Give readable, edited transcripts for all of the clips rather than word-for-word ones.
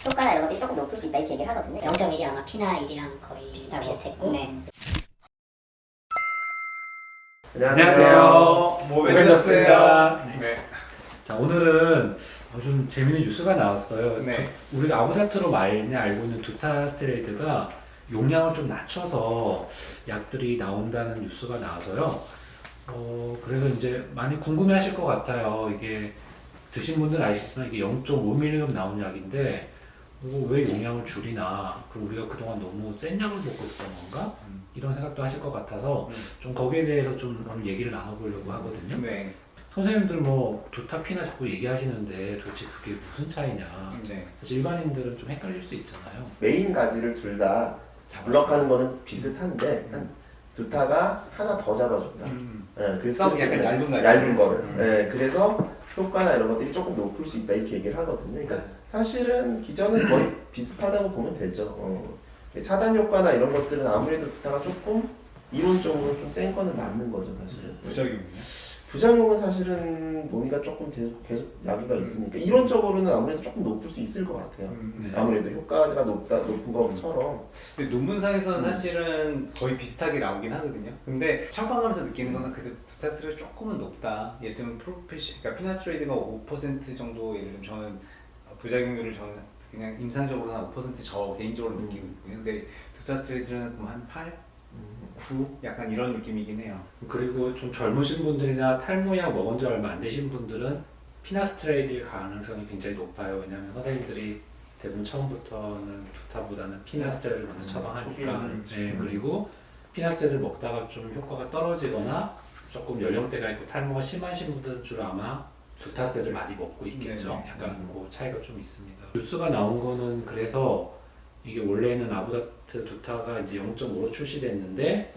효과나 이런 것들이 조금 높을 수 있다 이렇게 얘기를 하거든요. 0.1이 아마 P나 1이랑 거의 비슷했고 네. 안녕하세요. 모베졌습니다. 네. 자, 오늘은 좀 재밌는 뉴스가 나왔어요. 네. 우리가 아부다트로 많이 알고 있는 두타스테로이드가 용량을 좀 낮춰서 약들이 나온다는 뉴스가 나와서요. 그래서 이제 많이 궁금해하실 것 같아요. 이게 드신 분들은 아시겠지만 이게 0.5mg 나오는 약인데 이거 왜 용량을 줄이나? 그리고 우리가 그동안 너무 센 약을 먹고 있었던 건가? 이런 생각도 하실 것 같아서 좀 거기에 대해서 좀 오늘 얘기를 나눠보려고 하거든요. 네. 선생님들 뭐 두타피나 자꾸 얘기하시는데 도대체 그게 무슨 차이냐? 네. 사실 일반인들은 좀 헷갈릴 수 있잖아요. 메인 가지를 둘 다 블럭하는 거는 비슷한데 두타가 하나 더 잡아준다. 그래서 좀 약간 얇은 가지. 얇은 거를. 그래서 효과나 이런 것들이 조금 높을 수 있다 이렇게 얘기를 하거든요. 그러니까 사실은 기전은 거의 비슷하다고 보면 되죠. 차단 효과나 이런 것들은 아무래도 두타가 조금 이론적으로 좀 센 거는 맞는 거죠, 사실은. 부작용이요? 부작용은 사실은 논의가 조금 계속 야기가 있으니까 이론적으로는 아무래도 조금 높을 수 있을 것 같아요. 네. 아무래도 효과가 높은 것처럼. 근데 논문상에서는 사실은 거의 비슷하게 나오긴 하거든요. 근데 처방하면서 느끼는 거는 그래도 두타스테로이드 조금은 높다. 예를 들면 그러니까 피나스테로이드가 5% 정도, 예를 들면 저는 부작용률을 저는 그냥 임상적으로 한 5% 저 개인적으로 느끼고 있거든요. 근데 두타스테로이드는 그럼 한 8? 9? 약간 이런 느낌이긴 해요. 그리고 좀 젊으신 분들이나 탈모약 먹은 지 얼마 안 되신 분들은 피나스테로이드의 가능성이 굉장히 높아요. 왜냐하면 선생님들이 대부분 처음부터는 두타보다는 피나스테로이드를 먼저 처방하니까. 네, 그리고 피나스테로이드를 먹다가 좀 효과가 떨어지거나 조금 연령대가 있고 탈모가 심하신 분들은 주로 아마 두타스테로이드를 많이 먹고 있겠죠. 네네. 약간 그 차이가 좀 있습니다. 뉴스가 나온 거는 그래서 이게 원래는 아부다트 두타가 이제 0.5로 출시됐는데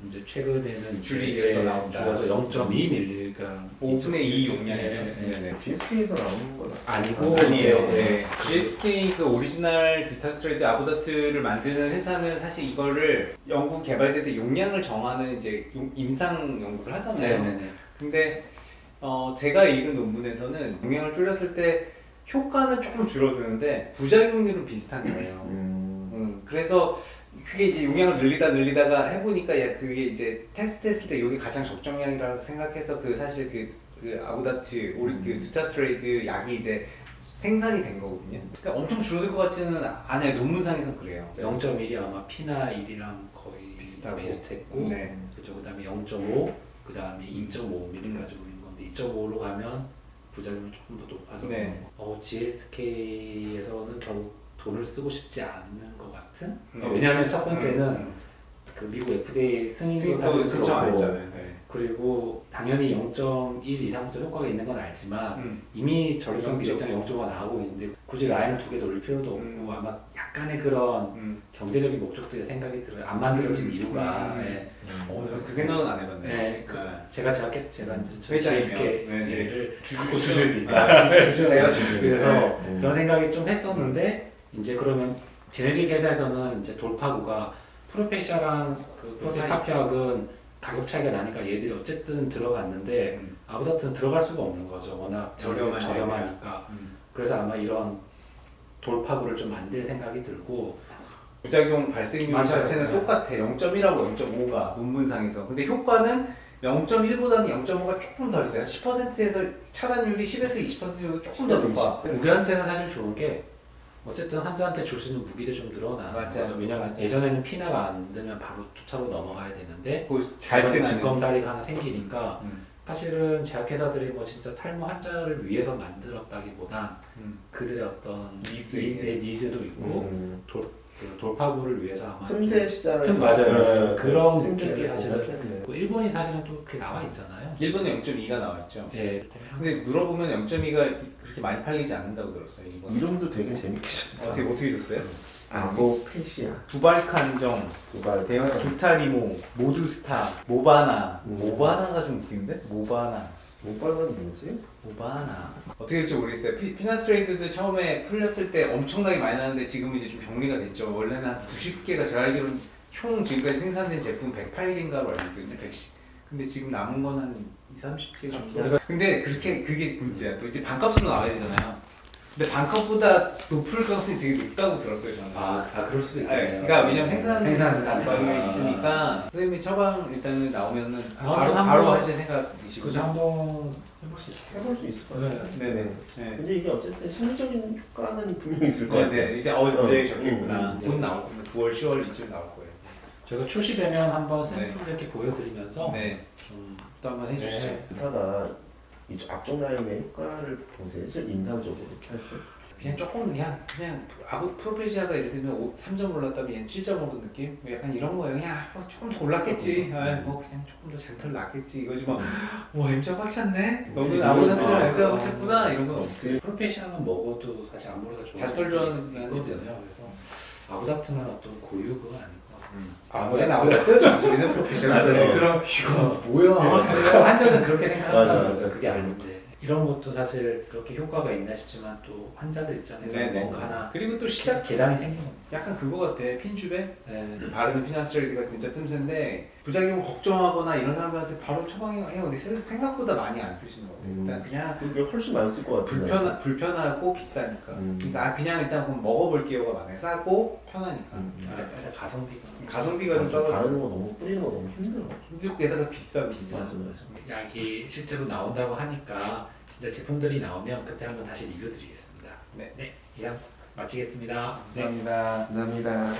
이제 최근에는 줄이게서 나온다. 줄여서 0.2mg 5분의 2 용량이죠. 네. 네네. GSK에서 나오는 건 아니고 아니에요. 이제 네. GSK 그 오리지널 두타스테로이드 아부다트를 만드는 회사는 사실 이거를 연구 개발될 때 용량을 정하는 이제 임상 연구를 하잖아요. 네네네. 근데 제가 읽은 논문에서는 용량을 줄였을 때 효과는 조금 줄어드는데 부작용률은 비슷한 거예요. 그래서 그게 이제 용량을 늘리다가 해보니까 야 그게 이제 테스트했을 때 이게 가장 적정량이라고 생각해서 그 사실 그 아부다트 그 두타스테로이드 약이 이제 생산이 된 거거든요. 그러니까 엄청 줄어들 것 같지는 않아요. 논문상에서 그래요. 0.1이 아마 P나 1이랑 거의 비슷했고 네. 그죠. 그다음에 0.5, 그다음에 2.5mm 가지고 있는 건데 2.5로 가면 부작용이 조금 더 높아서 네. GSK에서는 결국 돈을 쓰고 싶지 않는 것 같은? 네. 왜냐하면 첫 번째는 그 미국 FDA 승인도 사실 신청 안 그렇고, 했잖아요. 네. 그리고 당연히 0.1 이상부터 효과가 있는 건 알지만 이미 전류성 비례증 0.5가 나오고 있는데 굳이 라인을 두 개 돌릴 필요도 없고 아마 약간의 그런 경제적인 목적들이 생각이 들어요. 안 만들어진 이유가. 네. 그 생각은 안 해봤네요. 네, 제가 제가 이제 회장이면. GSK를 갖고 주주죠. 주주니까 제가 주주. 그래서 그런 생각이 좀 했었는데 이제 그러면 제네릭 회사에서는 이제 돌파구가 프로페시아랑 그 프로페카피약은 가격 차이가 나니까 얘들이 어쨌든 들어갔는데 아부다트는 들어갈 수가 없는 거죠. 워낙 저렴하니까. 그래서 아마 이런 돌파구를 좀 만들 생각이 들고 부작용 발생률 맞아요. 자체는 네. 똑같아. 0.1하고 0.5가 논문상에서. 근데 효과는 0.1보다는 0.5가 조금 더 있어요. 10%에서 차단율이 10에서 20% 정도 조금 더 높아. 우리한테는 사실 좋은 게 어쨌든 환자한테 줄 수 있는 무기도 좀 늘어나는 맞아요. 거죠. 왜냐면 맞아요. 예전에는 피나가 안 되면 바로 투타로 넘어가야 되는데 잘 이번에 뜨는 진검다리가 하나 생기니까 음. 사실은 제약회사들이 뭐 진짜 탈모 환자를 위해서 만들었다기보단 그들의 어떤 니즈도 있고 그 돌파구를 위해서 아마 틈새 시장을 맞아요. 그런 틈새를 느낌이 사실은 생각했네요. 뭐 일본이 사실은 또 그렇게 나와 있잖아요. 일본에 0.2가 나와있죠. 예. 근데 물어보면 0.2가 그렇게 많이 팔리지 않는다고 들었어요. 일본. 이름도 되게 재밌게 졌다. 어떻게 줬어요? 아고페시아, 두발칸정, 두발, 대형 두타리모, 모두스타, 모바나. 모바나가 좀 웃기는데? 모바나. 모발은 뭐지? 모바나. 어떻게 될지 모르겠어요. 피나스테로이드도 처음에 풀렸을 때 엄청나게 많이 나왔는데 지금은 이제 좀 정리가 됐죠. 원래는 한 90개가 제가 알기로는 총 지금까지 생산된 제품 108개인가로 알고 있거든요. 110. 근데 지금 남은 건 한 20, 30개 정도. 근데 그게 문제야. 또 이제 반값으로 나와야 되잖아요. 근데 반값보다 높을 가능성이 되게 높다고 들었어요 저는. 그럴 수도 네, 있겠네요. 그러니까 왜냐면 생산 단가가 단가가 있으니까 선생님이 처방 일단은 나오면은 한번 바로 하실 생각이시고. 그죠, 한번 해볼 수 있어요. 해볼 수 있을 것 같아요. 네네. 네. 근데 이게 어쨌든 심리적인 효과는 분명히 있을 것 네, 같아요. 네. 이제 이제 적겠구나. 곧 음. 나올 거면 9월, 10월 이쯤 나올 거예요. 저희가 출시되면 한번 샘플 이렇게 보여드리면서 네. 좀 또 한번 해주시죠. 네. 기타가 이쪽 앞쪽 라인의 효과를 보세요. 실 임상적으로 이렇게 할 때. 그냥 조금 그냥 프로페시아가 예를 들면 3점 올랐다면 얘는 7점 오른 느낌? 약간 이런 거예요. 그냥 조금 더 올랐겠지. 뭐 그냥 조금 더 잔털 났겠지. 이거지 막 와 M자 꽉 찼네? 너는 아무나트랑 M자 꽉 찼구나? 이런 건 없지. 프로페셔널은 먹어도 사실 아무래도 좋은 잔털 좋아하는 게 있거든요. 그래서 아부닥트는 어떤 고유가 아닐 것 같아요. 왜 나보다 점수리는 프로페셔널. 맞아요. 그럼 이거 뭐야? 환자는 그렇게 생각한다는 맞아, 거죠. 맞아. 그게 아닌데 이런 것도 사실 그렇게 효과가 있나 싶지만 또 환자들 입장에서 네네. 뭔가 하나 그리고 또 시작 계단이 생긴 겁니다. 약간 그거 같아. 핀주베? 네. 바르는 피나스트레이드가 진짜 틈새인데 부작용 걱정하거나 이런 사람들한테 바로 처방해요. 근데 생각보다 많이 안 쓰시는 것 같아요. 일단 그냥 그게 훨씬 많이 쓸 것 같은데. 불편하고 비싸니까. 음. 그러니까 그냥 일단 그럼 먹어볼게요가 많아요. 싸고 편하니까. 일단 가성비가 가성비가 좀 바르는 떨어져. 거 너무 뿌리는 거 너무 힘들어. 힘들고 게다가 비싸. 맞아. 약이 실제로 나온다고 하니까 진짜 제품들이 나오면 그때 한번 다시 리뷰 드리겠습니다. 네. 이상 마치겠습니다. 감사합니다. 감사합니다.